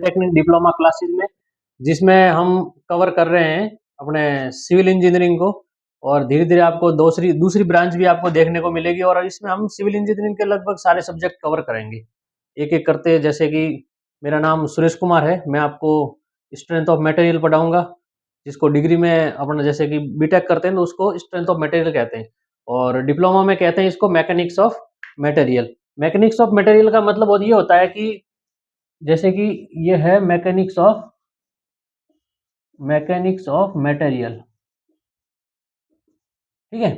Polytechnic diploma classes में, जिसमें हम कवर कर रहे हैं अपने सिविल इंजीनियरिंग को। और धीरे धीरे आपको दूसरी दूसरी ब्रांच भी आपको देखने को मिलेगी, और इसमें हम सिविल इंजीनियरिंग के लगभग सारे सब्जेक्ट कवर करेंगे एक एक करते। जैसे कि मेरा नाम सुरेश कुमार है, मैं आपको स्ट्रेंथ ऑफ मटेरियल पढ़ाऊंगा, जिसको डिग्री में अपना जैसे कि बीटेक करते हैं तो उसको स्ट्रेंथ ऑफ मटेरियल कहते हैं, और डिप्लोमा में कहते हैं इसको mechanics of material. Mechanics of material का मतलब ये होता है कि जैसे कि ये है मैकेनिक्स ऑफ मटेरियल, ठीक है।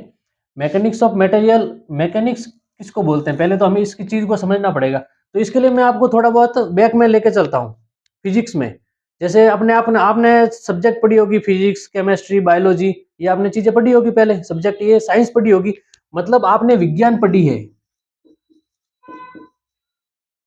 मैकेनिक्स ऑफ मटेरियल, मैकेनिक्स किसको बोलते हैं पहले तो हमें इसकी चीज को समझना पड़ेगा। तो इसके लिए मैं आपको थोड़ा बहुत बैक में लेके चलता हूँ फिजिक्स में। जैसे आपने सब्जेक्ट पढ़ी होगी फिजिक्स, केमिस्ट्री, बायोलॉजी, ये आपने चीजें पढ़ी होगी पहले सब्जेक्ट, ये साइंस पढ़ी होगी, मतलब आपने विज्ञान पढ़ी है,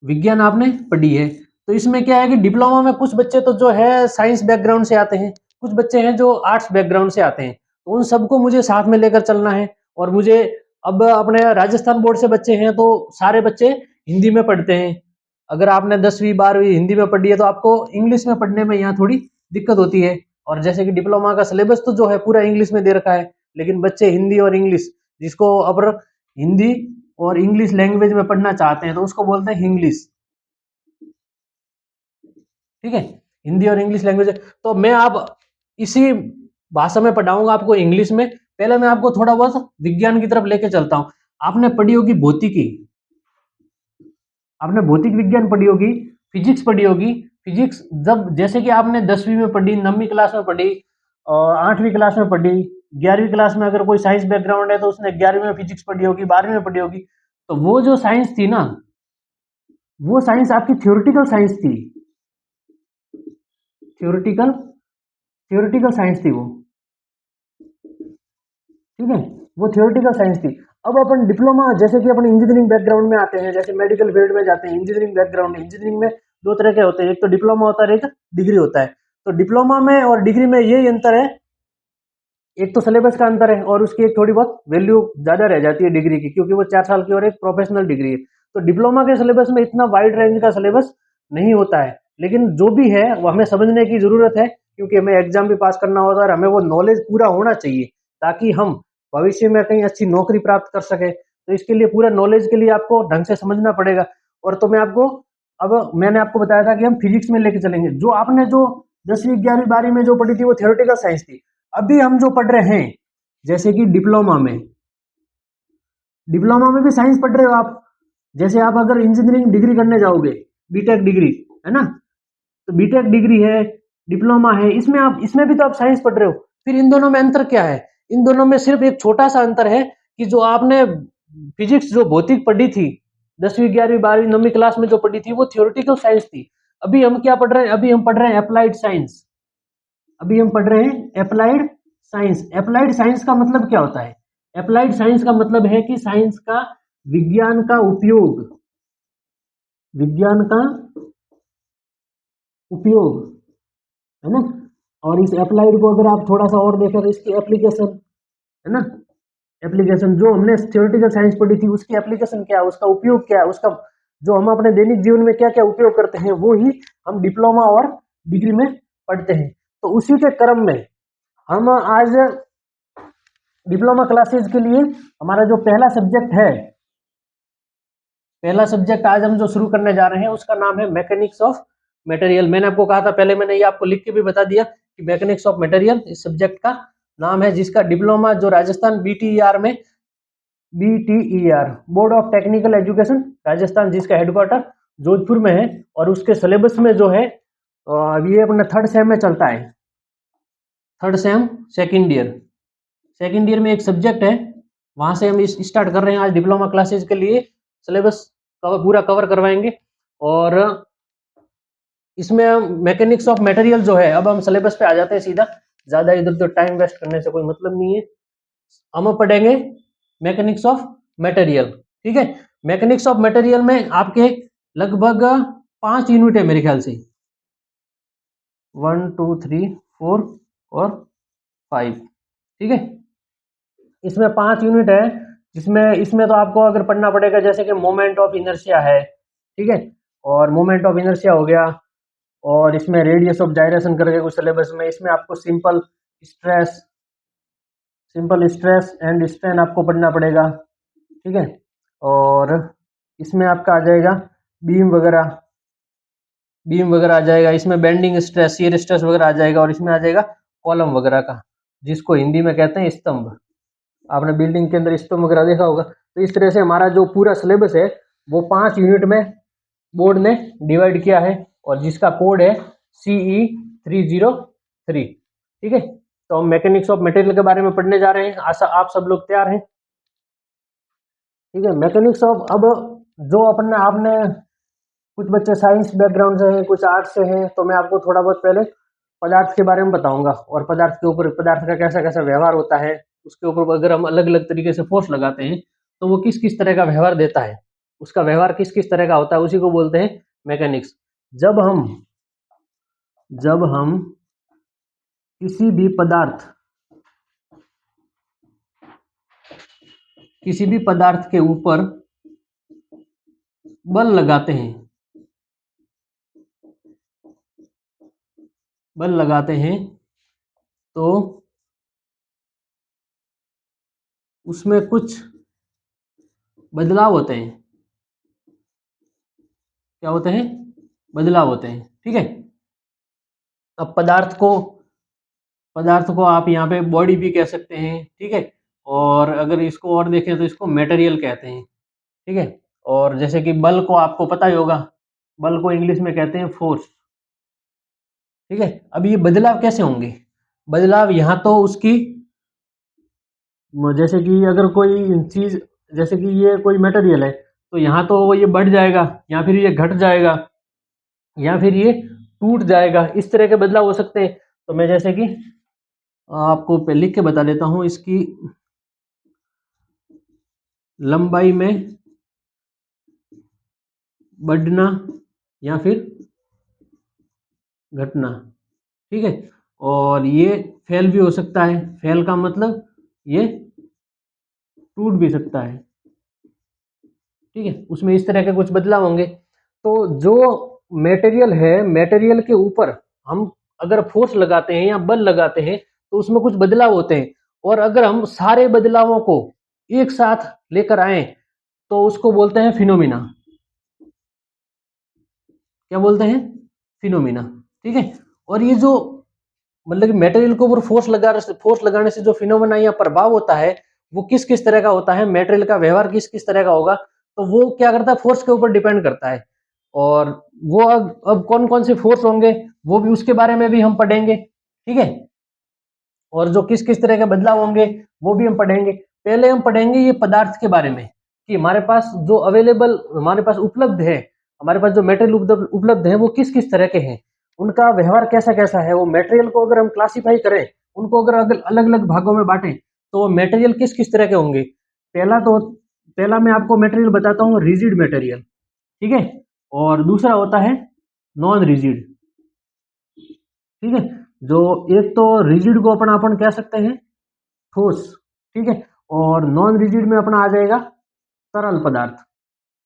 विज्ञान आपने पढ़ी है। तो इसमें क्या है कि डिप्लोमा में कुछ बच्चे तो जो है साइंस बैकग्राउंड से आते हैं, कुछ बच्चे हैं जो आर्ट्स बैकग्राउंड से आते हैं, तो उन सबको मुझे साथ में लेकर चलना है। और मुझे अब अपने राजस्थान बोर्ड से बच्चे हैं तो सारे बच्चे हिंदी में पढ़ते हैं। अगर आपने 10वीं 12वीं हिंदी में पढ़ी है तो आपको इंग्लिश में पढ़ने में यहाँ थोड़ी दिक्कत होती है। और जैसे कि डिप्लोमा का सिलेबस तो जो है पूरा इंग्लिश में दे रखा है, लेकिन बच्चे हिंदी और इंग्लिश, जिसको अब हिंदी और इंग्लिश लैंग्वेज में पढ़ना चाहते हैं तो उसको बोलते हैं इंग्लिश, ठीक है, हिंदी और इंग्लिश लैंग्वेज। तो मैं आप इसी भाषा में पढ़ाऊंगा आपको इंग्लिश में। पहले मैं आपको थोड़ा बहुत विज्ञान की तरफ लेके चलता हूँ। आपने पढ़ी होगी भौतिकी, आपने भौतिक विज्ञान पढ़ी होगी, फिजिक्स पढ़ी होगी। फिजिक्स जब जैसे कि आपने 10वीं में पढ़ी, 9वीं क्लास में पढ़ी, और 8वीं क्लास में पढ़ी, 11वीं क्लास में अगर कोई साइंस बैकग्राउंड है तो उसने 11वीं में फिजिक्स पढ़ी होगी, 12वीं में पढ़ी होगी। तो वो जो साइंस थी ना, वो साइंस आपकी थ्योरेटिकल साइंस थी, थ्योरेटिकल थ्योरेटिकल साइंस थी वो, ठीक है, वो थ्योरेटिकल साइंस थी। अब अपन डिप्लोमा, जैसे कि अपन इंजीनियरिंग बैकग्राउंड में आते हैं, जैसे मेडिकल फील्ड में जाते हैं, इंजीनियरिंग बैकग्राउंड, इंजीनियरिंग में दो तरह के होते हैं, एक तो डिप्लोमा होता है, एक डिग्री होता है। तो डिप्लोमा में और डिग्री में यही अंतर है, एक तो सिलेबस का अंतर है और उसकी एक थोड़ी बहुत वैल्यू ज्यादा रह जाती है डिग्री की, क्योंकि वो 4 साल की और एक प्रोफेशनल डिग्री है। तो डिप्लोमा के सिलेबस में इतना वाइड रेंज का सिलेबस नहीं होता है, लेकिन जो भी है वो हमें समझने की जरूरत है, क्योंकि हमें एग्जाम भी पास करना होता है और हमें वो नॉलेज पूरा होना चाहिए, ताकि हम भविष्य में कहीं अच्छी नौकरी प्राप्त कर सके। तो इसके लिए पूरा नॉलेज के लिए आपको ढंग से समझना पड़ेगा। और तो मैं आपको, अब मैंने आपको बताया था कि हम फिजिक्स में लेके चलेंगे। जो आपने जो 10वीं 11वीं 12वीं में जो पढ़ी थी वो थ्योरेटिकल साइंस थी। अभी हम जो पढ़ रहे हैं, जैसे कि डिप्लोमा में भी साइंस पढ़ रहे हो आप। जैसे आप अगर इंजीनियरिंग डिग्री करने जाओगे, बीटेक डिग्री है ना, तो बीटेक डिग्री है, डिप्लोमा है, इसमें आप, इसमें भी तो आप साइंस पढ़ रहे हो। फिर इन दोनों में अंतर क्या है? इन दोनों में सिर्फ एक छोटा सा अंतर है कि जो आपने फिजिक्स जो भौतिक पढ़ी थी 10वीं 11वीं 12वीं 9वीं क्लास में जो पढ़ी थी वो थ्योरेटिकल साइंस थी। अभी हम क्या पढ़ रहे हैं? अभी हम पढ़ रहे हैं अप्लाइड साइंस। अभी हम पढ़ रहे हैं अप्लाइड साइंस। अप्लाइड साइंस का मतलब क्या होता है? अप्लाइड साइंस का मतलब है कि साइंस का, विज्ञान का उपयोग, विज्ञान का उपयोग, है ना। और इस अप्लाइड को अगर आप थोड़ा सा और देखें तो इसकी एप्लीकेशन, है ना, एप्लीकेशन जो हमने थ्योरेटिकल साइंस पढ़ी थी उसकी एप्लीकेशन क्या है, उसका उपयोग क्या है, उसका जो हम अपने दैनिक जीवन में क्या क्या उपयोग करते हैं, वो ही हम डिप्लोमा और डिग्री में पढ़ते हैं। तो उसी के क्रम में हम आज डिप्लोमा क्लासेज के लिए हमारा जो पहला सब्जेक्ट है, पहला सब्जेक्ट आज हम जो शुरू करने जा रहे हैं उसका नाम है मैकेनिक्स ऑफ मटेरियल। मैंने आपको कहा था पहले, मैंने ये आपको लिख के भी बता दिया कि मैकेनिक्स ऑफ मटेरियल इस सब्जेक्ट का नाम है, जिसका डिप्लोमा जो राजस्थान बीटीईआर में, BTER board of technical education Rajasthan, जिसका हेडक्वार्टर जोधपुर में है, और उसके सिलेबस में जो है अब ये अपना 3rd सेम में चलता है। 3rd सेम सेकेंड ईयर में एक सब्जेक्ट है, वहां से हम स्टार्ट कर रहे हैं आज डिप्लोमा क्लासेज के लिए। सिलेबस पूरा कवर करवाएंगे, और इसमें मैकेनिक्स ऑफ मटेरियल जो है, अब हम सिलेबस पे आ जाते हैं सीधा, ज्यादा इधर उधर टाइम वेस्ट करने से कोई मतलब नहीं है। हम पढ़ेंगे मैकेनिक्स ऑफ मटेरियल, ठीक है। मैकेनिक्स ऑफ मटेरियल में आपके लगभग 5 यूनिट है मेरे ख्याल से, 1 2 3 4 और 5, ठीक है। इसमें 5 यूनिट है, जिसमें इसमें तो आपको अगर पढ़ना पड़ेगा, जैसे कि मोमेंट ऑफ इनर्शिया है, ठीक है, और मोमेंट ऑफ इनर्शिया हो गया, और इसमें रेडियस ऑफ जाइरेशन करके कुछ सिलेबस में, इसमें आपको stress simple stress and strain आपको पढ़ना पड़ेगा, ठीक है। और इसमें आपका आ जाएगा बीम वगैरह आ जाएगा, इसमें बेंडिंग स्ट्रेस, शियर स्ट्रेस वगैरह आ जाएगा, और इसमें आ जाएगा कॉलम वगैरह का, जिसको हिंदी में कहते हैं स्तंभ। आपने बिल्डिंग के अंदर स्तंभ वगैरह देखा होगा। तो इस तरह से हमारा जो पूरा सिलेबस है वो 5 यूनिट में बोर्ड ने डिवाइड किया है, और जिसका कोड है CE303, ठीक है। तो हम मैकेनिक्स ऑफ मटेरियल के बारे में पढ़ने जा रहे हैं। आशा आप सब लोग तैयार हैं, ठीक है। मैकेनिक्स ऑफ, अब जो अपने आपने कुछ बच्चे साइंस बैकग्राउंड से हैं, कुछ आर्ट्स से हैं, तो मैं आपको थोड़ा बहुत पहले पदार्थ के बारे में बताऊंगा, और पदार्थ के ऊपर, पदार्थ का कैसा कैसा व्यवहार होता है, उसके ऊपर अगर हम अलग अलग तरीके से फोर्स लगाते हैं तो वो किस किस तरह का व्यवहार देता है, उसका व्यवहार किस किस तरह का होता है, उसी को बोलते हैं मैकेनिक्स। जब हम जब हम किसी भी पदार्थ के ऊपर बल लगाते हैं, तो उसमें कुछ बदलाव होते हैं। क्या होते हैं? बदलाव होते हैं, ठीक है। अब पदार्थ को आप यहाँ पे बॉडी भी कह सकते हैं, ठीक है। और अगर इसको और देखें तो इसको मटेरियल कहते हैं, ठीक है। और जैसे कि बल को आपको पता ही होगा, बल को इंग्लिश में कहते हैं फोर्स, ठीक है। अब ये बदलाव कैसे होंगे? बदलाव यहाँ तो उसकी, जैसे कि अगर कोई चीज, जैसे कि ये कोई मटेरियल है, तो यहाँ तो ये बढ़ जाएगा, या फिर ये घट जाएगा, या फिर ये टूट जाएगा, इस तरह के बदलाव हो सकते हैं। तो मैं जैसे कि आपको पे लिख के बता देता हूँ, इसकी लंबाई में बढ़ना या फिर घटना, ठीक है। और ये फेल भी हो सकता है, फेल का मतलब ये टूट भी सकता है, ठीक है। उसमें इस तरह के कुछ बदलाव होंगे। तो जो मटेरियल है, मटेरियल के ऊपर हम अगर फोर्स लगाते हैं या बल लगाते हैं तो उसमें कुछ बदलाव होते हैं, और अगर हम सारे बदलावों को एक साथ लेकर आए तो उसको बोलते हैं फिनोमिना। क्या बोलते हैं? फिनोमिना, ठीक है। और ये जो मतलब कि मटेरियल के ऊपर फोर्स लगाने से जो फिनोमेना या प्रभाव होता है वो किस किस तरह का होता है, मटेरियल का व्यवहार किस किस तरह का होगा, तो वो क्या करता है, फोर्स के ऊपर डिपेंड करता है। और वो अब कौन कौन से फोर्स होंगे वो भी, उसके बारे में भी हम पढ़ेंगे, ठीक है। और जो किस किस तरह के बदलाव होंगे वो भी हम पढ़ेंगे। पहले हम पढ़ेंगे ये पदार्थ के बारे में, कि हमारे पास जो अवेलेबल, हमारे पास उपलब्ध है, हमारे पास जो मटेरियल उपलब्ध है वो किस किस तरह के हैं, उनका व्यवहार कैसा कैसा है। वो मटेरियल को अगर हम क्लासिफाई करें, उनको अगर अलग अलग भागों में बांटें, तो वो मटेरियल किस किस तरह के होंगे। पहला मैं आपको मटेरियल बताता हूँ, रिजिड मटेरियल, ठीक है। और दूसरा होता है नॉन रिजिड, ठीक है। जो एक तो रिजिड को अपन कह सकते हैं ठोस, ठीक है। और नॉन रिजिड में अपना आ जाएगा तरल पदार्थ,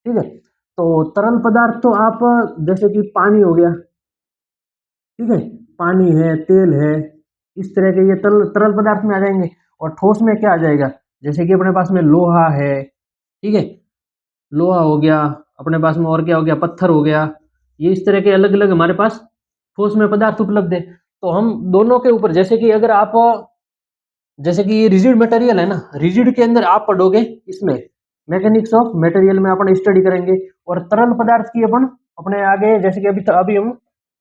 ठीक है। तो तरल पदार्थ तो आप, जैसे कि पानी हो गया, ठीक है, पानी है, तेल है, इस तरह के ये तरल तरल पदार्थ में आ जाएंगे। और ठोस में क्या आ जाएगा, जैसे कि अपने पास में लोहा है, ठीक है, लोहा हो गया, अपने पास में और क्या हो गया, पत्थर हो गया। ये इस तरह के अलग अलग हमारे पास ठोस में पदार्थ उपलब्ध है। तो हम दोनों के ऊपर, जैसे कि अगर आप, जैसे कि ये रिजिड मटेरियल है ना, रिजिड के अंदर आप पढ़ोगे, इसमें मैकेनिक्स ऑफ मटेरियल में अपन स्टडी करेंगे। और तरल पदार्थ की अपन अपने आगे, जैसे कि अभी हम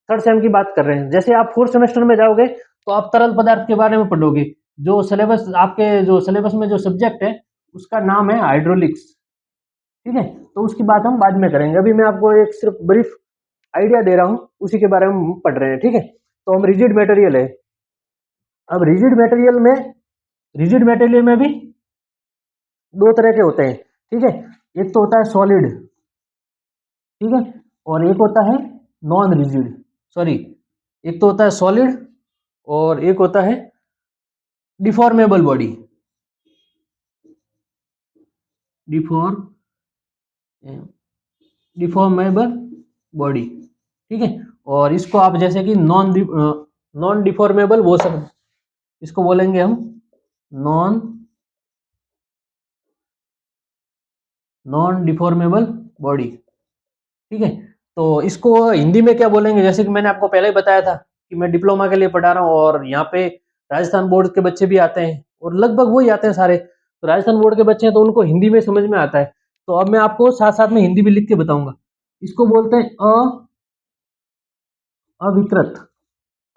थर्ड सेम की बात कर रहे हैं, जैसे आप फोर्थ सेमेस्टर में जाओगे तो आप तरल पदार्थ के बारे में पढ़ोगे। जो सिलेबस, आपके जो सिलेबस में जो सब्जेक्ट है उसका नाम है हाइड्रोलिक्स, ठीक है। तो उसकी बात हम बाद में करेंगे, अभी मैं आपको एक सिर्फ ब्रीफ आइडिया दे रहा हूँ, उसी के बारे में हम पढ़ रहे हैं, ठीक है। तो हम रिजिड मटेरियल है। अब रिजिड मटेरियल में भी दो तरह के होते हैं, ठीक है। एक तो होता है सॉलिड, ठीक है, और एक होता है नॉन रिजिड, सॉरी, एक तो होता है सॉलिड और एक होता है डिफॉर्मेबल बॉडी, डिफॉर्मेबल बॉडी, ठीक है। और इसको आप जैसे कि नॉन डिफॉर्मेबल बोल सकते, इसको बोलेंगे हम नॉन नॉन डिफॉर्मेबल बॉडी। ठीक है, तो इसको हिंदी में क्या बोलेंगे, जैसे कि मैंने आपको पहले ही बताया था कि मैं डिप्लोमा के लिए पढ़ा रहा हूँ और यहाँ पे राजस्थान बोर्ड के बच्चे भी आते हैं और लगभग वही आते हैं सारे, तो राजस्थान बोर्ड के बच्चे हैं तो उनको हिंदी में समझ में आता है। तो अब मैं आपको साथ साथ में हिंदी भी लिख के बताऊंगा। इसको बोलते हैं अविकृत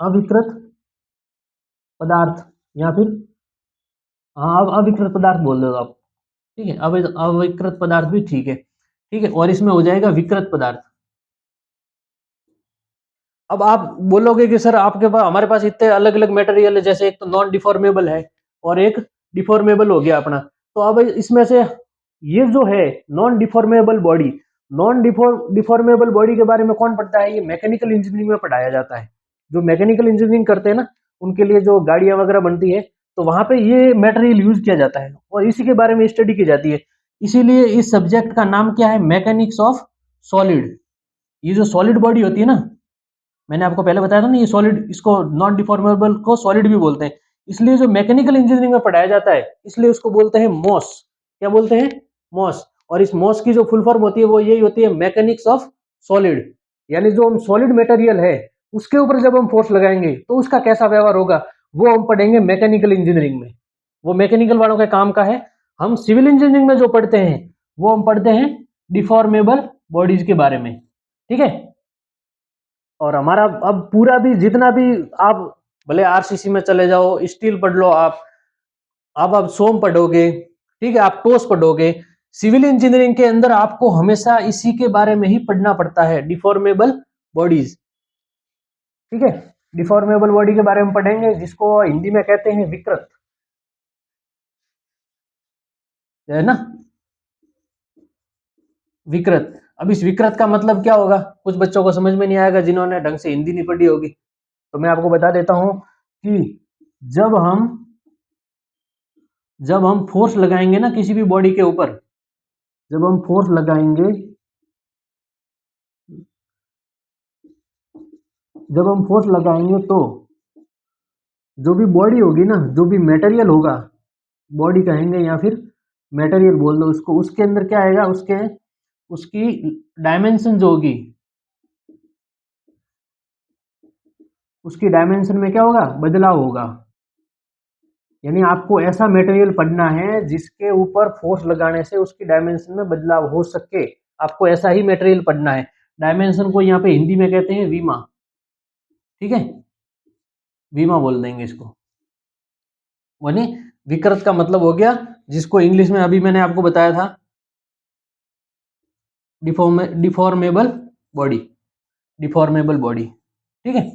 अविकृत पदार्थ, या फिर हाँ अब अविकृत पदार्थ बोल दो आप। ठीक है, अब अविकृत पदार्थ भी ठीक है। ठीक है, और इसमें हो जाएगा विकृत पदार्थ। अब आप बोलोगे कि सर आपके पास हमारे पास इतने अलग अलग मटेरियल है, जैसे एक तो नॉन डिफॉर्मेबल है और एक डिफॉर्मेबल हो गया अपना, तो अब इसमें से ये जो है non deformable body, non deformable body के बारे में कौन पढ़ता है, ये मैकेनिकल इंजीनियरिंग में पढ़ाया जाता है। जो मैकेनिकल इंजीनियरिंग करते हैं ना, उनके लिए जो गाड़ियां वगैरह बनती है, तो वहां पे ये मटेरियल यूज किया जाता है और इसी के बारे में स्टडी की जाती है। इसीलिए इस सब्जेक्ट का नाम क्या है, मैकेनिक्स ऑफ सॉलिड। ये जो सॉलिड बॉडी होती है ना, मैंने आपको पहले बताया था ना, ये सॉलिड, इसको नॉन डिफॉर्मेबल को सॉलिड भी बोलते हैं। इसलिए जो मैकेनिकल इंजीनियरिंग में पढ़ाया जाता है, इसलिए उसको बोलते हैं मॉस। क्या बोलते हैं, मॉस। और इस मॉस की जो फुल फॉर्म होती है वो यही होती है, मैकेनिक्स ऑफ सॉलिड। यानी जो हम सॉलिड मटेरियल है उसके ऊपर जब हम फोर्स लगाएंगे तो उसका कैसा व्यवहार होगा, वो हम पढ़ेंगे मैकेनिकल इंजीनियरिंग में। वो मैकेनिकल वालों के काम का है। हम सिविल इंजीनियरिंग में जो पढ़ते हैं वो हम पढ़ते हैं डिफॉर्मेबल बॉडीज के बारे में। ठीक है, और हमारा अब पूरा भी जितना भी, आप भले आरसीसी में चले जाओ, स्टील पढ़ लो आप सोम पढ़ोगे, ठीक है, आप टोस पढ़ोगे, सिविल इंजीनियरिंग के अंदर आपको हमेशा इसी के बारे में ही पढ़ना पड़ता है, डिफॉर्मेबल बॉडीज। ठीक है, डिफॉर्मेबल बॉडी के बारे में पढ़ेंगे, जिसको हिंदी में कहते हैं विकृत, है ना, विकृत। अब इस विकृत का मतलब क्या होगा, कुछ बच्चों को समझ में नहीं आएगा जिन्होंने ढंग से हिंदी नहीं पढ़ी होगी, तो मैं आपको बता देता हूं कि जब हम जब हम फोर्स लगाएंगे ना किसी भी बॉडी के ऊपर, जब हम फोर्स लगाएंगे, जब हम फोर्स लगाएंगे तो जो भी बॉडी होगी ना, जो भी मटेरियल होगा, बॉडी कहेंगे या फिर मटेरियल बोल दो उसको, उसके अंदर क्या आएगा, उसकी डायमेंशन जो होगी, उसकी डायमेंशन में क्या होगा, बदलाव होगा। यानी आपको ऐसा मटेरियल पढ़ना है जिसके ऊपर फोर्स लगाने से उसकी डायमेंशन में बदलाव हो सके, आपको ऐसा ही मटेरियल पढ़ना है। डायमेंशन को यहाँ पे हिंदी में कहते हैं विमा। ठीक है, विमा बोल देंगे इसको। यानी विकृत का मतलब हो गया, जिसको इंग्लिश में अभी मैंने आपको बताया था, डिफॉर्मेबल बॉडी, डिफॉर्मेबल बॉडी। ठीक है,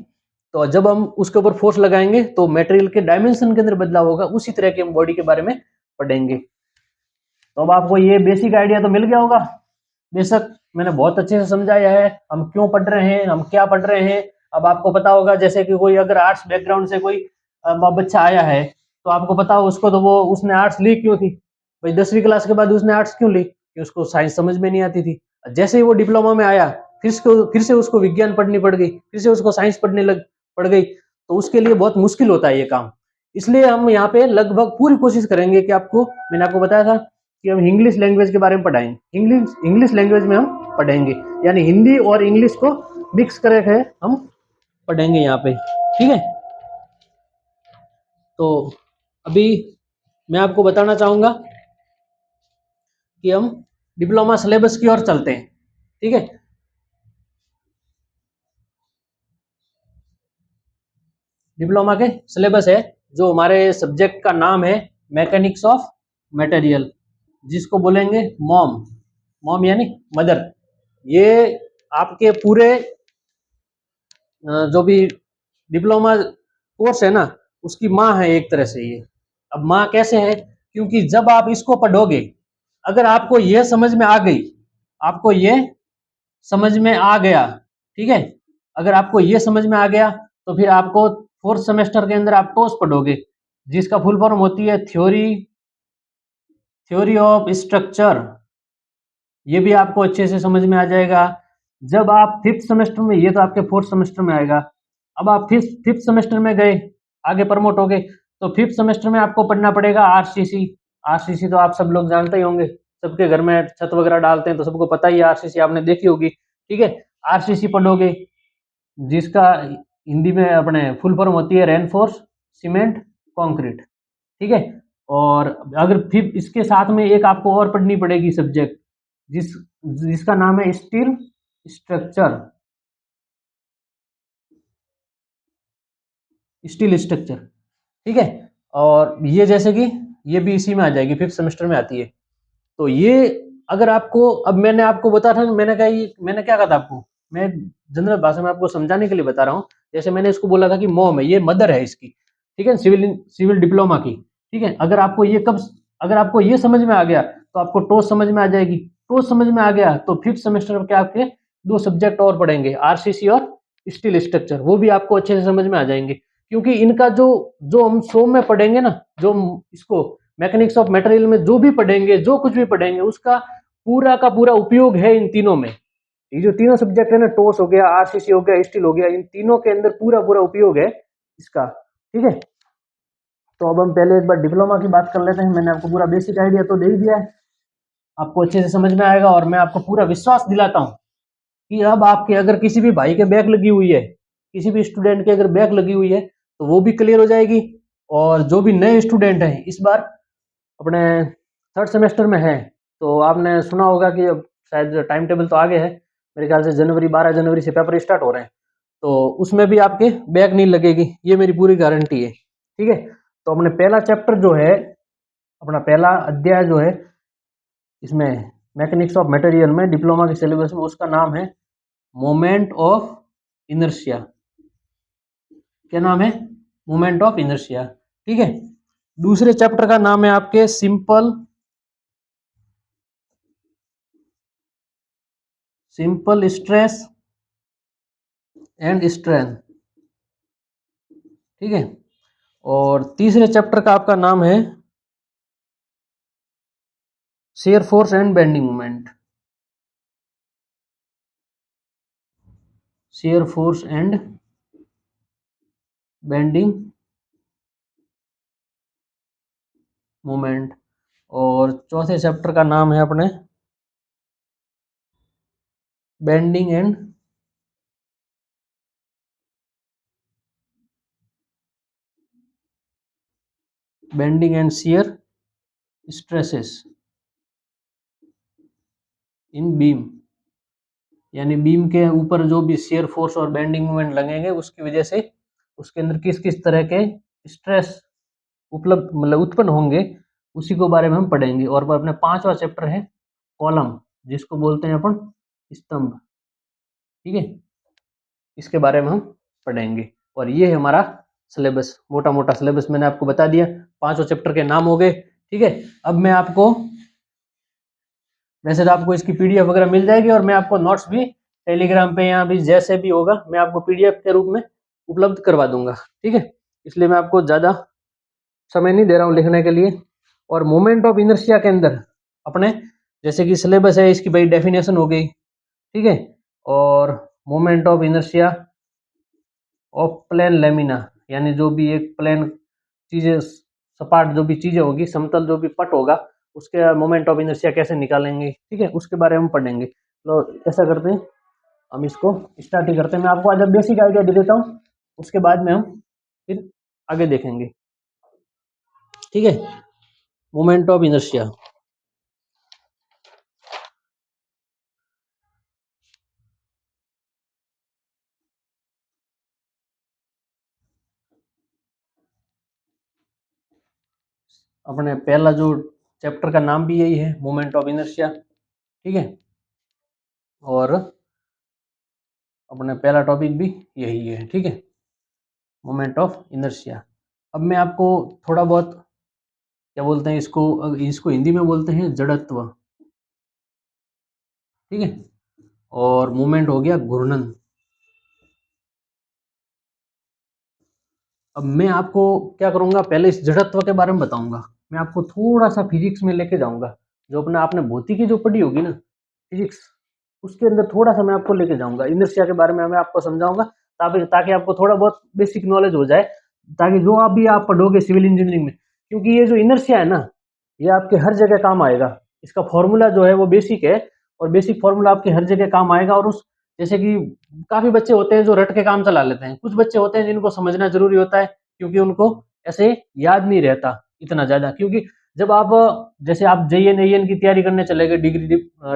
तो जब हम उसके ऊपर फोर्स लगाएंगे तो मटेरियल के डायमेंशन के अंदर बदलाव होगा, उसी तरह के हम बॉडी के बारे में पढ़ेंगे। तो अब आपको ये बेसिक आइडिया तो मिल गया होगा। बेशक मैंने बहुत अच्छे से समझाया है, हम क्यों पढ़ रहे हैं, हम क्या पढ़ रहे हैं। अब आपको पता होगा, जैसे कि कोई अगर आर्ट्स बैकग्राउंड से कोई बच्चा आया है, तो आपको पता हो उसको, तो वो उसने आर्ट्स ली क्यों थी भाई, 10वीं क्लास के बाद उसने आर्ट्स क्यों ली, कि उसको साइंस समझ में नहीं आती थी। जैसे ही वो डिप्लोमा में आया, फिर से उसको विज्ञान पढ़नी पड़ गई, फिर से उसको साइंस पड़ गई, तो उसके लिए बहुत मुश्किल होता है ये काम। इसलिए हम यहाँ पे लगभग पूरी कोशिश करेंगे कि आपको, मैंने आपको बताया था कि हम इंग्लिश लैंग्वेज के बारे में पढ़ाएंगे, इंग्लिश लैंग्वेज में हम पढ़ेंगे, यानी हिंदी और इंग्लिश को मिक्स करके हम पढ़ेंगे यहाँ पे। ठीक है, तो अभी मैं आपको बताना चाहूंगा कि हम डिप्लोमा सिलेबस की ओर चलते हैं। ठीक है, डिप्लोमा के सिलेबस है, जो हमारे सब्जेक्ट का नाम है मैकेनिक्स ऑफ मटेरियल, जिसको बोलेंगे मॉम। मॉम यानी मदर। ये आपके पूरे जो भी डिप्लोमा कोर्स है ना, उसकी माँ है एक तरह से ये। अब माँ कैसे है, क्योंकि जब आप इसको पढ़ोगे, अगर आपको ये समझ में आ गई, आपको ये समझ में आ गया, ठीक है, अगर आपको ये समझ में आ गया, तो फिर आपको फोर्थ सेमेस्टर के अंदर आप टॉस पढ़ोगे, जिसका फुल फॉर्म होती है थ्योरी ऑफ स्ट्रक्चर। ये भी आपको अच्छे से समझ में आ जाएगा। जब आप फिफ्थ सेमेस्टर में, ये तो आपके फोर्थ सेमेस्टर में आएगा, अब आप फिफ्थ सेमेस्टर में गए, आगे प्रमोट हो गए, तो फिफ्थ सेमेस्टर में आपको पढ़ना पड़ेगा आरसीसी। आरसीसी तो आप सब लोग जानते ही होंगे, सबके घर में छत वगैरह डालते हैं तो सबको पता ही है, आरसीसी आपने देखी होगी। ठीक है, आरसीसी पढ़ोगे, जिसका हिंदी में अपने फुल फॉर्म होती है रेनफोर्स सीमेंट कंक्रीट। ठीक है, और अगर फिर इसके साथ में एक आपको और पढ़नी पड़ेगी सब्जेक्ट, जिस जिसका नाम है स्टील स्ट्रक्चर। स्टील स्ट्रक्चर, ठीक है। और ये जैसे कि ये भी इसी में आ जाएगी, फिफ्थ सेमेस्टर में आती है। तो ये अगर आपको, अब मैंने आपको बता था, मैंने कहा ये मैंने क्या कहा था आपको, मैं जनरल भाषा में आपको समझाने के लिए बता रहा हूँ। जैसे मैंने इसको बोला था कि मॉम है, ये मदर है इसकी, ठीक है, सिविल डिप्लोमा की। ठीक है, अगर आपको ये समझ में आ गया तो आपको टोस समझ में आ जाएगी। टोस समझ में आ गया तो फिफ्थ सेमेस्टर के आपके दो सब्जेक्ट और पढ़ेंगे, आरसीसी और स्टील स्ट्रक्चर, वो भी आपको अच्छे से समझ में आ जाएंगे। क्योंकि इनका जो जो हम शो में पढ़ेंगे ना, जो इसको मैकेनिक्स ऑफ मटेरियल में जो भी पढ़ेंगे, जो कुछ भी पढ़ेंगे, उसका पूरा का पूरा उपयोग है इन तीनों में। ये जो तीनों सब्जेक्ट है ना, टोस हो गया, आरसीसी हो गया, स्टील हो गया, इन तीनों के अंदर पूरा पूरा उपयोग है इसका। ठीक है, तो अब हम पहले एक बार डिप्लोमा की बात कर लेते हैं। मैंने आपको पूरा बेसिक आइडिया तो दे ही दिया है, आपको अच्छे से समझ में आएगा। और मैं आपको पूरा विश्वास दिलाता हूँ कि अब आपके अगर किसी भी भाई के बैक लगी हुई है, किसी भी स्टूडेंट के अगर बैक लगी हुई है, तो वो भी क्लियर हो जाएगी। और जो भी नए स्टूडेंट हैं इस बार अपने थर्ड सेमेस्टर में है, तो आपने सुना होगा कि अब शायद टाइम टेबल तो आगे है, मेरे ख्याल से जनवरी 12 जनवरी से पेपर स्टार्ट हो रहे हैं, तो उसमें भी आपके बैक नहीं लगेगी, ये मेरी पूरी गारंटी है। ठीक है, तो अपने पहला चैप्टर जो है, अपना पहला अध्याय जो है इसमें मैकेनिक्स ऑफ मटेरियल में डिप्लोमा के सिलेबस में, उसका नाम है मोमेंट ऑफ इनर्शिया। क्या नाम है? Moment of inertia. ठीक है, दूसरे चैप्टर का नाम है आपके सिंपल स्ट्रेस एंड स्ट्रेन। ठीक है, और तीसरे चैप्टर का आपका नाम है shear force and bending moment. Shear force and bending moment. और चौथे चैप्टर का नाम है अपने bending and shear stresses in beam. यानी बीम के ऊपर जो भी शेयर फोर्स और बेंडिंग मोमेंट लगेंगे, उसकी वजह से उसके अंदर किस किस तरह के स्ट्रेस उपलब्ध मतलब उत्पन्न होंगे, उसी को बारे में हम पढ़ेंगे। और अपने पांचवा चैप्टर है कॉलम, जिसको बोलते हैं अपन स्तंभ। ठीक है, इसके बारे में हम पढ़ेंगे। और ये है हमारा सिलेबस, मोटा मोटा सिलेबस मैंने आपको बता दिया, पांचों चैप्टर के नाम हो गए। ठीक है, अब मैं आपको, वैसे तो आपको इसकी पीडीएफ वगैरह मिल जाएगी, और मैं आपको नोट्स भी टेलीग्राम पे या भी जैसे भी होगा मैं आपको पीडीएफ के रूप में उपलब्ध करवा दूंगा। ठीक है, इसलिए मैं आपको ज़्यादा समय नहीं दे रहा हूँ लिखने के लिए। और मोमेंट ऑफ इनर्शिया के अंदर अपने, जैसे कि सिलेबस है इसकी भाई डेफिनेशन हो गई। ठीक है, और moment of inertia of plane lamina, यानी जो भी एक प्लेन चीजें, सपाट जो भी चीजें होगी, समतल जो भी पट होगा, उसके मोमेंट ऑफ इनर्शिया कैसे निकालेंगे। ठीक है, उसके बारे में पढ़ेंगे। तो ऐसा करते हैं, हम इसको स्टार्ट ही करते हैं। मैं आपको आज बेसिक आइडिया दे देता हूँ, उसके बाद में हम फिर आगे देखेंगे। ठीक है, मोमेंट ऑफ इनर्शिया। अपने पहला जो चैप्टर का नाम भी यही है, मोमेंट ऑफ इनर्शिया। ठीक है, और अपने पहला टॉपिक भी यही है। ठीक है, मोमेंट ऑफ इनर्शिया। अब मैं आपको थोड़ा बहुत, क्या बोलते हैं इसको, इसको हिंदी में बोलते हैं जड़त्व। ठीक है, और मोमेंट हो गया घूर्णन। अब मैं आपको क्या करूंगा, पहले इस जड़त्व के बारे में बताऊंगा, मैं आपको थोड़ा सा फिजिक्स में लेके जाऊंगा, जो अपने आपने भौतिकी जो पढ़ी होगी ना, फिजिक्स, उसके अंदर थोड़ा सा मैं आपको लेके जाऊंगा, इनर्शिया के बारे में मैं आपको समझाऊंगा, ताकि आपको थोड़ा बहुत बेसिक नॉलेज हो जाए, ताकि जो आप पढ़ोगे सिविल इंजीनियरिंग में, क्योंकि ये जो इनर्शिया है ना, ये आपके हर जगह काम आएगा। इसका फॉर्मूला जो है वो बेसिक है, और बेसिक फॉर्मूला आपके हर जगह काम आएगा। और उस जैसे कि काफी बच्चे होते हैं जो रट के काम चला लेते हैं, कुछ बच्चे होते हैं जिनको समझना जरूरी होता है, क्योंकि उनको ऐसे याद नहीं रहता इतना ज्यादा। क्योंकि जब आप जैसे आप जेएन एएन की तैयारी करने चले गए,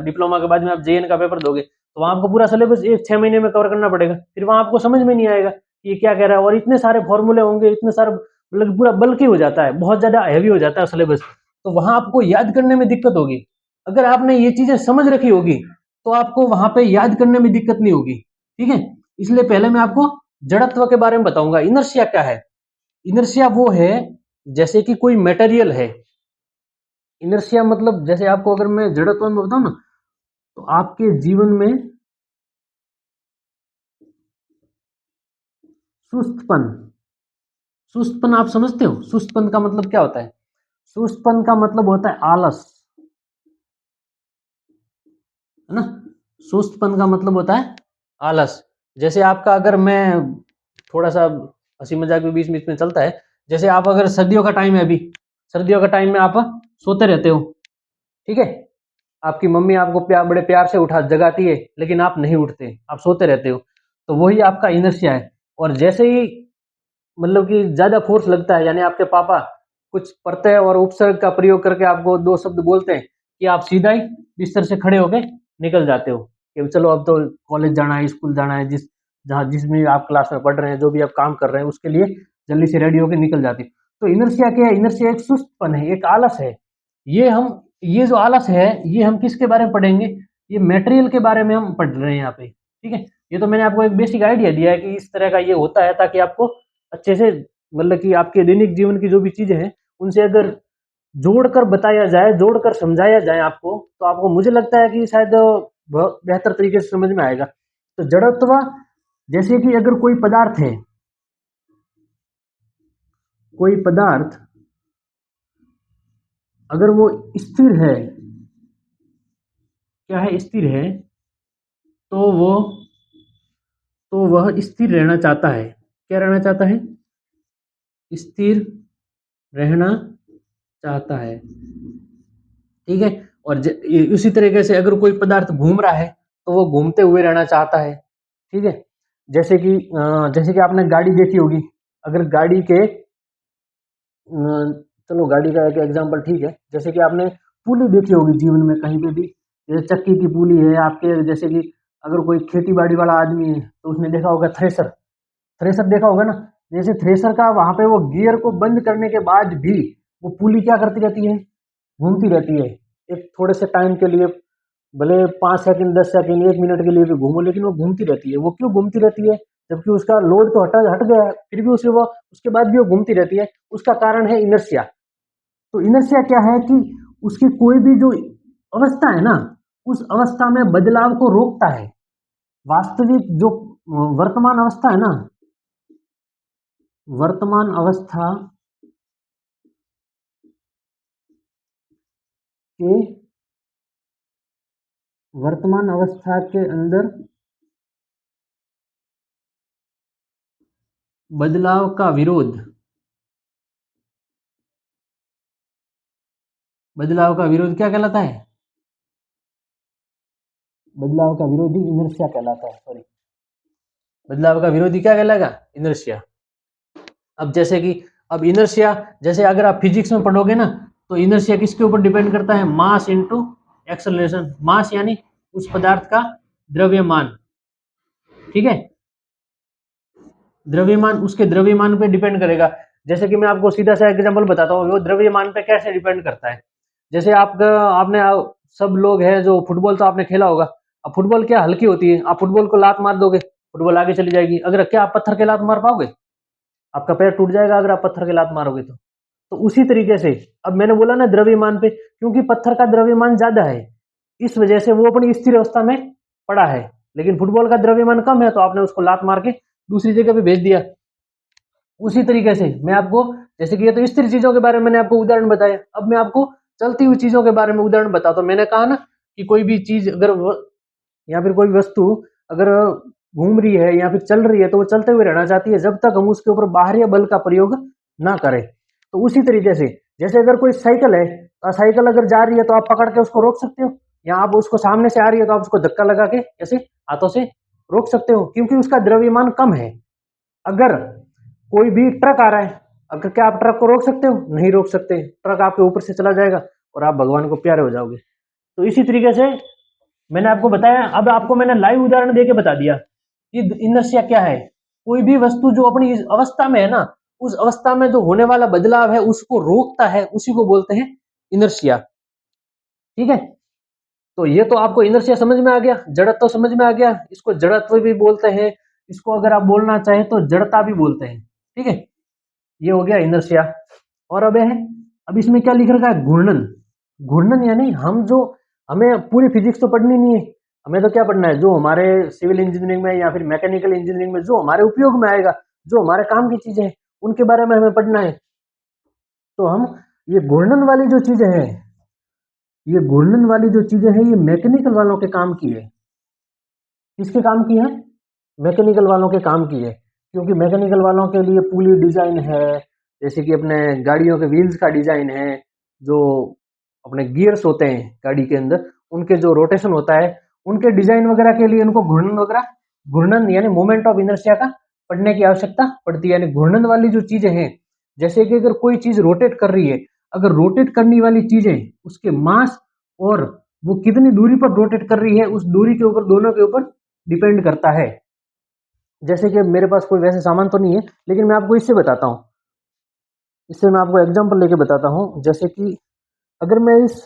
डिप्लोमा के बाद में आप जेएन का पेपर दोगे, तो वहां आपको पूरा सिलेबस 6 महीने में कवर करना पड़ेगा, फिर वहां आपको समझ में नहीं आएगा कि ये क्या कह रहा है, और इतने सारे फॉर्मूले होंगे, इतने सारे, मतलब पूरा बल्कि हो जाता है, बहुत ज्यादा हैवी हो जाता है सिलेबस, तो वहां आपको याद करने में दिक्कत होगी। अगर आपने ये चीजें समझ रखी होगी तो आपको वहां पे याद करने में दिक्कत नहीं होगी, ठीक है। इसलिए पहले मैं आपको जड़त्व के बारे में बताऊंगा। इनर्शिया क्या है? इनर्शिया वो है जैसे कि कोई मटेरियल है। इनर्शिया मतलब, जैसे आपको अगर मैं जड़त्व में बताऊं ना, तो आपके जीवन में सुस्तपन, सुस्तपन आप समझते हो? सुस्तपन का मतलब क्या होता है? सुस्तपन का मतलब होता है आलस, है ना। सुस्तपन का मतलब होता है आलस। जैसे आपका, अगर मैं थोड़ा सा हंसी मजाक भी बीच बीच में चलता है, जैसे आप अगर सर्दियों का टाइम है, अभी सर्दियों का टाइम में आप सोते रहते हो, ठीक है, आपकी मम्मी आपको बड़े प्यार से उठा जगाती है, लेकिन आप नहीं उठते, आप सोते रहते हो, तो वही आपका इनर्शिया है। और जैसे ही मतलब कि ज्यादा फोर्स लगता है, यानी आपके पापा कुछ प्रत्यय और उपसर्ग का प्रयोग करके आपको दो शब्द बोलते हैं, कि आप सीधा ही बिस्तर से खड़े होके निकल जाते हो कि चलो अब तो कॉलेज जाना है, स्कूल जाना है, जिसमें आप क्लास में पढ़ रहे हैं, जो भी आप काम कर रहे हैं, उसके लिए जल्दी से रेडी होके निकल जाते हो। तो इनर्शिया क्या है? इनर्शिया एक सुस्तपन है, एक आलस है। ये जो आलस है, ये हम किसके बारे में पढ़ेंगे? ये मटेरियल के बारे में हम पढ़ रहे हैं यहाँ पे, ठीक है। ये तो मैंने आपको एक बेसिक आइडिया दिया है कि इस तरह का ये होता है, ताकि आपको अच्छे से, मतलब कि आपके दैनिक जीवन की जो भी चीजें हैं, उनसे अगर जोड़कर बताया जाए, जोड़कर समझाया जाए आपको, तो आपको, मुझे लगता है कि शायद बेहतर तरीके से समझ में आएगा। तो जड़त्व, जैसे कि अगर कोई पदार्थ है, कोई पदार्थ अगर वो स्थिर है, क्या है? स्थिर है, तो वह स्थिर रहना चाहता है। क्या रहना चाहता है? स्थिर रहना चाहता है, ठीक है। और उसी तरीके से अगर कोई पदार्थ घूम रहा है, तो वो घूमते हुए रहना चाहता है, ठीक है। जैसे कि आपने गाड़ी देखी होगी, अगर गाड़ी के चलो गाड़ी का एक एग्जांपल, ठीक है, जैसे कि आपने पुली देखी होगी जीवन में कहीं पे भी, जैसे चक्की की पुली है आपके, जैसे कि अगर कोई खेती बाड़ी वाला आदमी है, तो उसने देखा होगा थ्रेसर, थ्रेसर देखा होगा ना। जैसे थ्रेसर का वहां पे वो गियर को बंद करने के बाद भी वो पुली क्या करती रहती है? घूमती रहती है, एक थोड़े से टाइम के लिए, भले 5 सेकंड, 10 सेकंड, 1 मिनट के लिए भी घूमो, लेकिन वो घूमती रहती है। वो क्यों घूमती रहती है? जबकि उसका लोड तो हट गया है, फिर भी उसके बाद भी वो घूमती रहती है। उसका कारण है इनर्शिया। तो इनर्शिया क्या है कि उसकी कोई भी जो अवस्था है ना, उस अवस्था में बदलाव को रोकता है। वास्तविक जो वर्तमान अवस्था है ना, वर्तमान अवस्था के वर्तमान अवस्था के अंदर बदलाव का विरोध, बदलाव का विरोध क्या कहलाता है? बदलाव का विरोधी इनर्शिया कहलाता है, सॉरी, बदलाव का विरोधी क्या कहलाएगा? इनर्शिया। अब जैसे कि, अब इनर्शिया, जैसे अगर आप फिजिक्स में पढ़ोगे ना, तो इनर्शिया किसके ऊपर डिपेंड करता है? Mass into acceleration. मास यानी उस पदार्थ का द्रव्यमान, ठीक है। द्रव्यमान उसके द्रव्यमान पे डिपेंड करेगा। जैसे कि मैं आपको सीधा सा एग्जांपल बताता हूँ, वो द्रव्यमान पे कैसे डिपेंड करता है। जैसे आपने सब लोग हैं जो, फुटबॉल तो आपने खेला होगा। अब फुटबॉल क्या हल्की होती है, आप फुटबॉल को लात मार दोगे, फुटबॉल आगे चली जाएगी। अगर क्या आप पत्थर के लात मार पाओगे? आपका पैर टूट जाएगा अगर आप पत्थर के लात मारोगे तो उसी तरीके से, अब मैंने बोला ना द्रव्यमान पे, क्योंकि पत्थर का द्रव्यमान ज्यादा है, इस वजह से वो अपनी स्थिर अवस्था में पड़ा है, लेकिन फुटबॉल का द्रव्यमान कम है, तो आपने उसको लात मार के दूसरी जगह पे भेज दिया। उसी तरीके से मैं आपको, जैसे कि ये तो स्थिर चीजों के बारे में मैंने आपको उदाहरण बताया, अब मैं आपको चलती हुई चीजों के बारे में उदाहरण बताता हूँ। मैंने कहा ना कि कोई भी चीज अगर या फिर कोई वस्तु अगर घूम रही है या फिर चल रही है तो वो चलते हुए रहना चाहती है जब तक हम उसके ऊपर बाहरी बल का प्रयोग ना करें। तो उसी तरीके से जैसे अगर कोई साइकिल है, साइकिल अगर जा रही है तो आप पकड़ के उसको रोक सकते हो, या आप उसको सामने से आ रही है तो आप उसको धक्का लगा के ऐसे हाथों से रोक सकते हो, क्योंकि उसका द्रव्यमान कम है। अगर कोई भी ट्रक आ रहा है, अगर क्या आप ट्रक को रोक सकते हो? नहीं रोक सकते, ट्रक आपके ऊपर से चला जाएगा और आप भगवान को प्यारे हो जाओगे। तो इसी तरीके से मैंने आपको बताया, अब आपको मैंने लाइव उदाहरण देके बता दिया कि इनर्शिया क्या है। कोई भी वस्तु जो अपनी इस अवस्था में है ना, उस अवस्था में जो होने वाला बदलाव है उसको रोकता है, उसी को बोलते हैं इनर्शिया। ठीक है, तो ये तो आपको इनर्शिया समझ में आ गया, जड़त्व तो समझ में आ गया, इसको जड़त्व भी बोलते हैं, इसको अगर आप बोलना चाहें तो जड़ता भी बोलते हैं। ठीक है, ये हो गया इनर्शिया। और अब इसमें क्या लिख रखा है? घूर्णन। घूर्णन यानी हम जो, हमें पूरी फिजिक्स तो पढ़नी नहीं है, हमें तो क्या पढ़ना है, जो हमारे सिविल इंजीनियरिंग में या फिर मैकेनिकल इंजीनियरिंग में जो हमारे उपयोग में आएगा, जो हमारे काम की चीजें हैं उनके बारे में हमें पढ़ना है। तो हम ये घूर्णन वाली जो चीजें हैं, ये घूर्णन वाली जो चीजें हैं ये मैकेनिकल वालों के काम की है। किसके काम की है? मैकेनिकल वालों के काम की है, क्योंकि मैकेनिकल वालों के लिए पूरी डिजाइन है, जैसे कि अपने गाड़ियों के व्हील्स का डिजाइन है, जो अपने गियर्स होते हैं गाड़ी के अंदर उनके जो रोटेशन होता है, उनके डिजाइन वगैरह के लिए उनको घूर्णन वगैरह, घूर्णन यानी मोमेंट ऑफ इनर्शिया का पढ़ने की आवश्यकता पड़ती है। यानी घूर्णन वाली जो चीजें हैं, जैसे कि अगर कोई चीज रोटेट कर रही है, अगर रोटेट करने वाली चीजें उसके मास और वो कितनी दूरी पर रोटेट कर रही है, उस दूरी के ऊपर, दोनों के ऊपर डिपेंड करता है। जैसे कि मेरे पास कोई वैसे सामान तो नहीं है, लेकिन मैं आपको इससे बताता हूँ, इससे मैं आपको एग्जांपल लेके बताता हूँ। जैसे कि अगर मैं इस,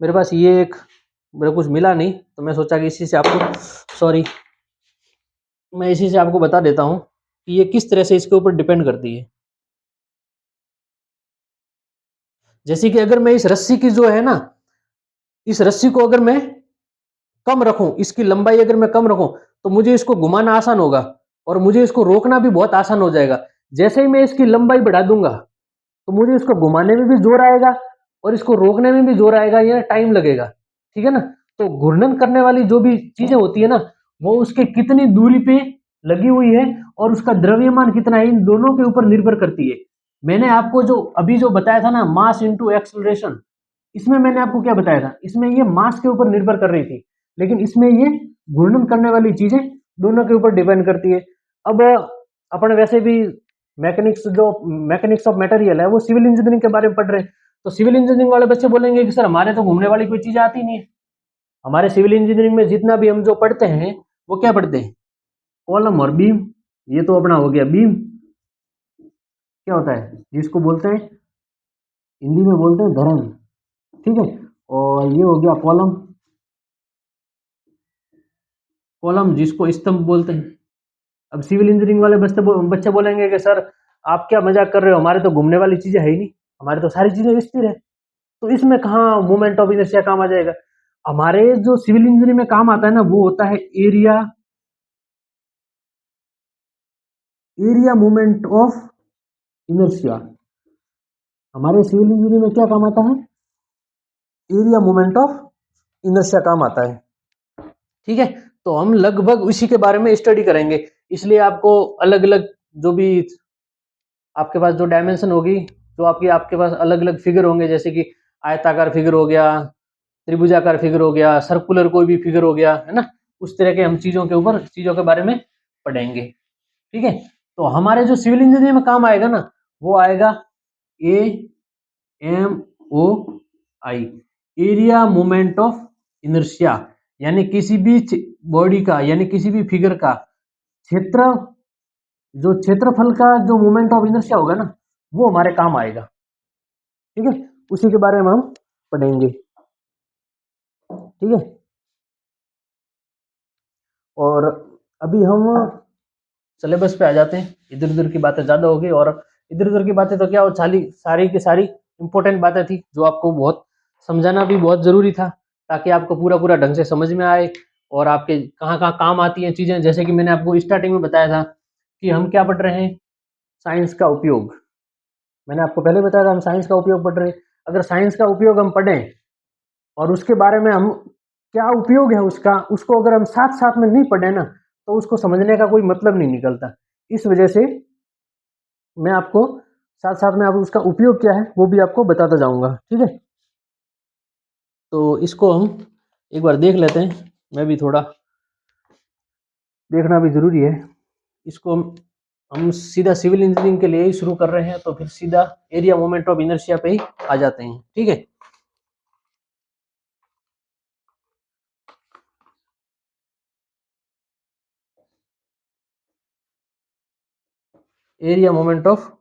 मेरे पास ये एक, मेरे कुछ मिला नहीं तो मैं सोचा कि इसी से आपको, सॉरी, मैं इसी से आपको बता देता हूँ कि ये किस तरह से इसके ऊपर डिपेंड करती है। जैसे कि अगर मैं इस रस्सी की जो है ना, इस रस्सी को अगर मैं कम रखूं, इसकी लंबाई अगर मैं कम रखूं, तो मुझे इसको घुमाना आसान होगा और मुझे इसको रोकना भी बहुत आसान हो जाएगा। जैसे ही मैं इसकी लंबाई बढ़ा दूंगा तो मुझे इसको घुमाने में भी जोर आएगा और इसको रोकने में भी जोर आएगा, या टाइम लगेगा। ठीक है ना? तो घूर्णन करने वाली जो भी चीजें होती है ना, वो उसके कितनी दूरी पे लगी हुई है और उसका द्रव्यमान कितना है, इन दोनों के ऊपर निर्भर करती है। मैंने आपको जो अभी जो बताया था ना, मास इनटू एक्सेलरेशन, इसमें मैंने आपको क्या बताया था, इसमें ये मास के ऊपर निर्भर कर रही थी, लेकिन इसमें ये घूर्णन करने वाली चीजें दोनों के ऊपर डिपेंड करती है। अब अपन वैसे भी मैकेनिक्स, जो मैकेनिक्स ऑफ मटेरियल है, वो सिविल इंजीनियरिंग के बारे में पढ़ रहे हैं। तो सिविल इंजीनियरिंग वाले बच्चे बोलेंगे कि सर हमारे तो घूमने वाली कोई चीज आती नहीं है। हमारे सिविल इंजीनियरिंग में जितना भी हम जो पढ़ते हैं वो क्या पढ़ते हैं? कॉलम और बीम। ये तो अपना हो गया बीम, क्या होता है जिसको बोलते हैं, हिंदी में बोलते हैं धरन। ठीक है, और ये हो गया कॉलम, कॉलम जिसको स्तंभ बोलते हैं। अब सिविल इंजीनियरिंग वाले बच्चे बोलेंगे कि सर आप क्या मजाक कर रहे हो, हमारे तो घूमने वाली चीजें है ही नहीं, हमारे तो सारी चीजें स्थिर है। तो इसमें कहाँ मोमेंट ऑफ इनर्शिया काम आ जाएगा? हमारे जो सिविल इंजीनियरिंग में काम आता है ना, वो होता है area, area moment of inertia. हमारे सिविल इंजीनियरिंग में क्या काम आता है? एरिया मोमेंट ऑफ इनर्शिया काम आता है। ठीक है, तो हम लगभग उसी के बारे में स्टडी करेंगे, इसलिए आपको अलग अलग जो भी आपके पास जो डायमेंशन होगी, जो आपकी आपके पास अलग अलग फिगर होंगे, जैसे कि आयताकार फिगर हो गया, त्रिभुजाकार फिगर हो गया, सर्कुलर कोई भी फिगर हो गया, है ना, उस तरह के हम चीजों के ऊपर, चीजों के बारे में पढ़ेंगे। ठीक है, तो हमारे जो सिविल इंजीनियरिंग में काम आएगा ना, वो आएगा A M O I, area moment of inertia. यानी किसी भी बॉडी का, यानी किसी भी फिगर का क्षेत्र, जो क्षेत्रफल का जो मोमेंट ऑफ इनर्शिया होगा ना, वो हमारे काम आएगा। ठीक है, उसी के बारे में हम पढ़ेंगे। ठीक है, और अभी हम सिलेबस पे आ जाते हैं। इधर उधर की बातें ज्यादा हो गई, और इधर उधर की बातें तो क्या, वो सारी की सारी इंपॉर्टेंट बातें थी जो आपको बहुत समझाना भी बहुत जरूरी था, ताकि आपको पूरा पूरा ढंग से समझ में आए और आपके कहाँ कहाँ काम आती हैं चीजें। जैसे कि मैंने आपको स्टार्टिंग में बताया था कि हम क्या पढ़ रहे हैं, साइंस का उपयोग। मैंने आपको पहले बताया था हम साइंस का उपयोग पढ़ रहे हैं। अगर साइंस का उपयोग हम पढ़ें और उसके बारे में हम क्या उपयोग है उसका, उसको अगर हम साथ साथ में नहीं पढ़े ना तो उसको समझने का कोई मतलब नहीं निकलता। इस वजह से मैं आपको साथ साथ में अब उसका उपयोग क्या है वो भी आपको बताता जाऊंगा, ठीक है। तो इसको हम एक बार देख लेते हैं, मैं भी थोड़ा देखना भी जरूरी है। इसको हम सीधा सिविल इंजीनियरिंग के लिए ही शुरू कर रहे हैं, तो फिर सीधा एरिया मोमेंट ऑफ इनर्शिया पे ही आ जाते हैं, ठीक है। Area moment of